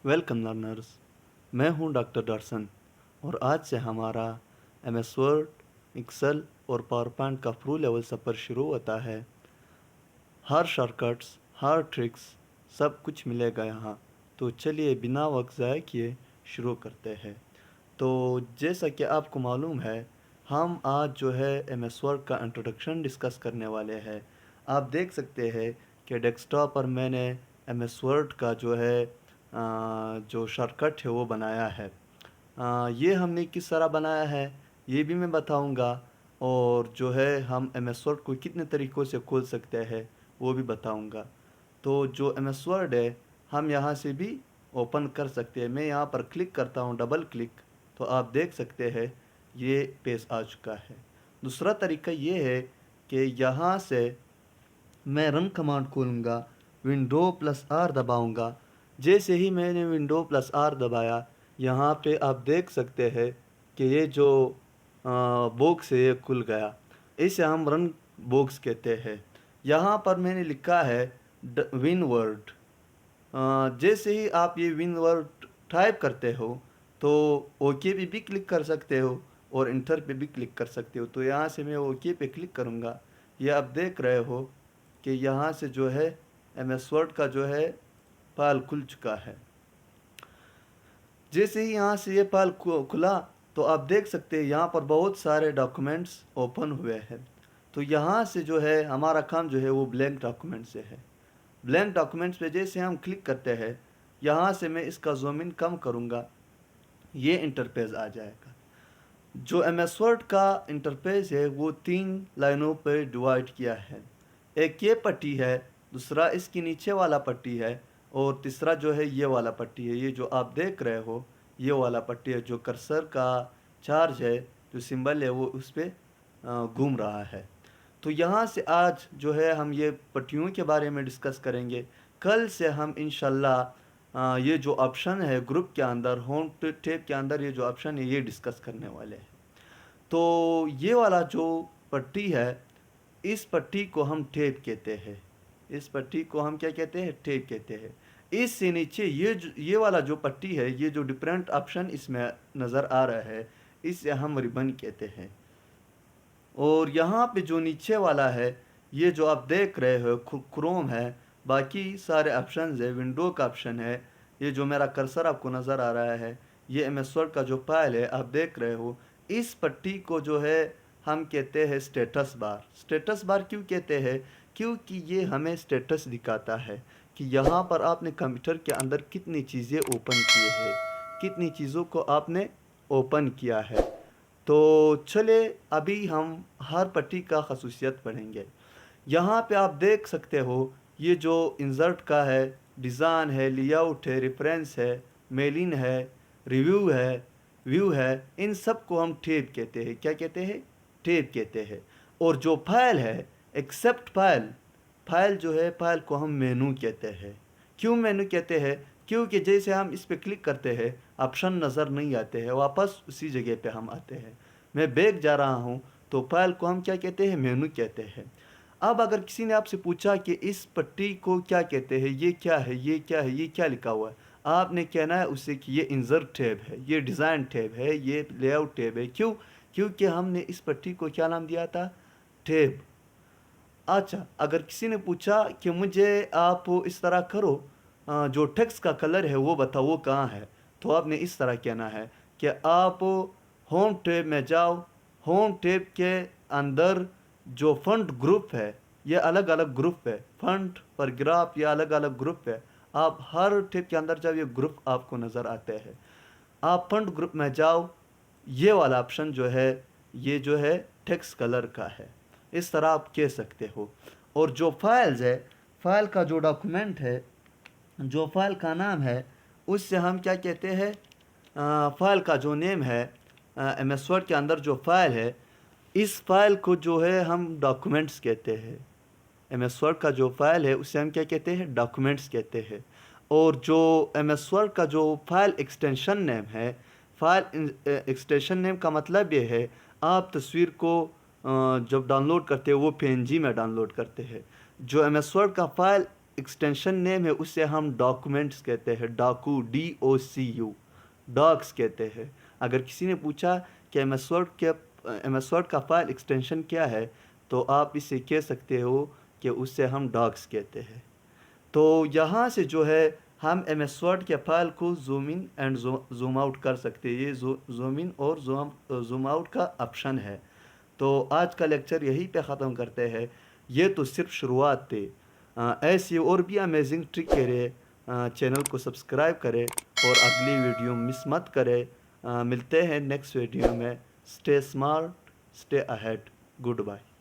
Welcome learners. मैं हूं doctor Dotson और आज से हमारा MS वर्ड, एक्सेल और पावर पॉइंट का प्रो लेवल सफ़र शुरू होता है। हर शॉर्टकट्स, हर ट्रिक्स, सब कुछ मिलेगा यहाँ। तो चलिए बिना वक्त ज़ाय किए शुरू करते हैं। तो जैसा कि आपको मालूम है, हम आज जो है MS वर्ड का इंट्रोडक्शन डिस्कस करने वाले हैं। आप देख सकते हैं कि डेस्कटॉप पर मैंने MS वर्ड का जो है जो शॉर्टकट है वो बनाया है। ये हमने किस तरह बनाया है ये भी मैं बताऊंगा, और जो है हम MS वर्ड को कितने तरीक़ों से खोल सकते हैं वो भी बताऊंगा। तो जो MS वर्ड है हम यहाँ से भी ओपन कर सकते हैं। मैं यहाँ पर क्लिक करता हूँ, डबल क्लिक, तो आप देख सकते हैं ये पेज आ चुका है। दूसरा तरीका ये है कि यहाँ से मैं रन कमांड खोलूँगा, विंडो प्लस आर दबाऊँगा। जैसे ही मैंने विंडो प्लस आर दबाया, यहाँ पे आप देख सकते हैं कि ये जो बॉक्स है ये खुल गया। इसे हम रन बॉक्स कहते हैं। यहाँ पर मैंने लिखा है विन वर्ड। जैसे ही आप ये विन वर्ड टाइप करते हो तो ओके पे भी क्लिक कर सकते हो और इंटर पे भी क्लिक कर सकते हो। तो यहाँ से मैं ओके पे क्लिक करूँगा। ये आप देख रहे हो कि यहाँ से जो है MS वर्ड का जो है फाइल खुल चुका है। जैसे ही यहाँ से ये फाइल खुला तो आप देख सकते हैं यहाँ पर बहुत सारे डॉक्यूमेंट्स ओपन हुए हैं। तो यहाँ से जो है हमारा काम जो है वो ब्लैंक डॉक्यूमेंट से है। ब्लैंक डॉक्यूमेंट्स पे जैसे हम क्लिक करते हैं, यहाँ से मैं इसका जूम इन कम करूँगा, ये इंटरफेस आ जाएगा। जो MS वर्ड का इंटरफेस है वो 3 लाइनों पर डिवाइड किया है। एक ये पट्टी है, दूसरा इसके नीचे वाला पट्टी है, और तीसरा जो है ये वाला पट्टी है। ये जो आप देख रहे हो ये वाला पट्टी है, जो कर्सर का चार्ज है, जो सिंबल है वो उस पर घूम रहा है। तो यहाँ से आज जो है हम ये पट्टियों के बारे में डिस्कस करेंगे। कल से हम इंशाल्लाह ये जो ऑप्शन है ग्रुप के अंदर, होम टैब के अंदर ये जो ऑप्शन है ये डिस्कस करने वाले हैं। तो ये वाला जो पट्टी है, इस पट्टी को हम टैब कहते हैं। इस पट्टी को हम क्या कहते हैं? टैब कहते हैं। इससे नीचे ये वाला जो पट्टी है, ये जो डिफरेंट ऑप्शन इसमें नज़र आ रहा है, इसे हम रिबन कहते हैं। और यहाँ पे जो नीचे वाला है, ये जो आप देख रहे हो क्रोम है, बाकी सारे ऑप्शन है, विंडो का ऑप्शन है। ये जो मेरा कर्सर आपको नज़र आ रहा है, ये MS वर्ड का जो फाइल है आप देख रहे हो। इस पट्टी को जो है हम कहते हैं स्टेटस बार। स्टेटस बार क्यों कहते हैं? क्योंकि ये हमें स्टेटस दिखाता है कि यहाँ पर आपने कंप्यूटर के अंदर कितनी चीज़ें ओपन की है, कितनी चीज़ों को आपने ओपन किया है। तो चले अभी हम हर पट्टी का खसूसियत पढ़ेंगे। यहाँ पे आप देख सकते हो ये जो इंसर्ट का है, डिज़ाइन है, लेआउट है, रेफरेंस है, मेलिन है, रिव्यू है, व्यू है, इन सब को हम टैब कहते हैं। क्या कहते हैं? टैब कहते हैं। और जो फाइल है, एक्सेप्ट फाइल, फाइल जो है फाइल को हम मेनू कहते हैं। क्यों मेनू कहते हैं? क्योंकि जैसे हम इस पर क्लिक करते हैं ऑप्शन नज़र नहीं आते हैं, वापस उसी जगह पे हम आते हैं। मैं बैक जा रहा हूँ तो फाइल को हम क्या कहते हैं? मेनू कहते हैं। अब अगर किसी ने आपसे पूछा कि इस पट्टी को क्या कहते हैं, ये क्या है, ये क्या है, ये क्या लिखा हुआ है, आपने कहना है उससे कि ये इंसर्ट टैब है, ये डिज़ाइन टैब है, ये लेआउट टैब है। क्यों? क्योंकि हमने इस पट्टी को क्या नाम दिया था? टैब। अच्छा, अगर किसी ने पूछा कि मुझे आप इस तरह करो, जो टेक्स्ट का कलर है वो बताओ वो कहाँ है, तो आपने इस तरह कहना है कि आप होम टैब में जाओ। होम टैब के अंदर जो फंड ग्रुप है, ये अलग अलग ग्रुप है। फंड पर ग्राफ ये अलग अलग ग्रुप है। आप हर टैब के अंदर जब ये ग्रुप आपको नज़र आते हैं, आप फंड ग्रुप में जाओ। ये वाला ऑप्शन जो है ये जो है टेक्स्ट कलर का है, इस तरह आप कह सकते हो। और जो फाइल्स है, फाइल का जो डॉक्यूमेंट है, जो फाइल का नाम है, उससे हम क्या कहते हैं? फाइल का जो नेम है, MS वर्ड के अंदर जो फाइल है, इस फाइल को जो है हम डॉक्यूमेंट्स कहते हैं। MS वर्ड का जो फाइल है उसे हम क्या कहते हैं? डॉक्यूमेंट्स कहते हैं। और जो MS वर्ड का जो फाइल एक्सटेंशन नेम है, फाइल एक्सटेंशन नेम का मतलब ये है आप तस्वीर को जब डाउनलोड करते हो वो PNG में डाउनलोड करते हैं। जो MS वर्ड का फाइल ایکسٹینشن نیم ہے اسے ہم ڈاکومنٹس کہتے ہیں، ڈاکو DOCU ڈاکس کہتے ہیں۔ اگر کسی نے پوچھا کہ ایم ایس ورڈ کا فائل ایکسٹینشن کیا ہے تو آپ اسے کہہ سکتے ہو کہ اسے ہم ڈاکس کہتے ہیں۔ تو یہاں سے جو ہے ہم ایم ایس ورڈ کے فائل کو zoom in and zoom out کر سکتے ہیں۔ یہ زوم ان اور زوم آؤٹ کا آپشن ہے۔ تو آج کا لیکچر یہیں پہ ختم کرتے ہیں۔ یہ تو صرف شروعات تھی۔ ایسی اور بھی امیزنگ ٹرک کے لیے چینل کو سبسکرائب کرے اور اگلی ویڈیو مس مت کرے۔ ملتے ہیں نیکسٹ ویڈیو میں۔ Stay smart, stay ahead. Good bye.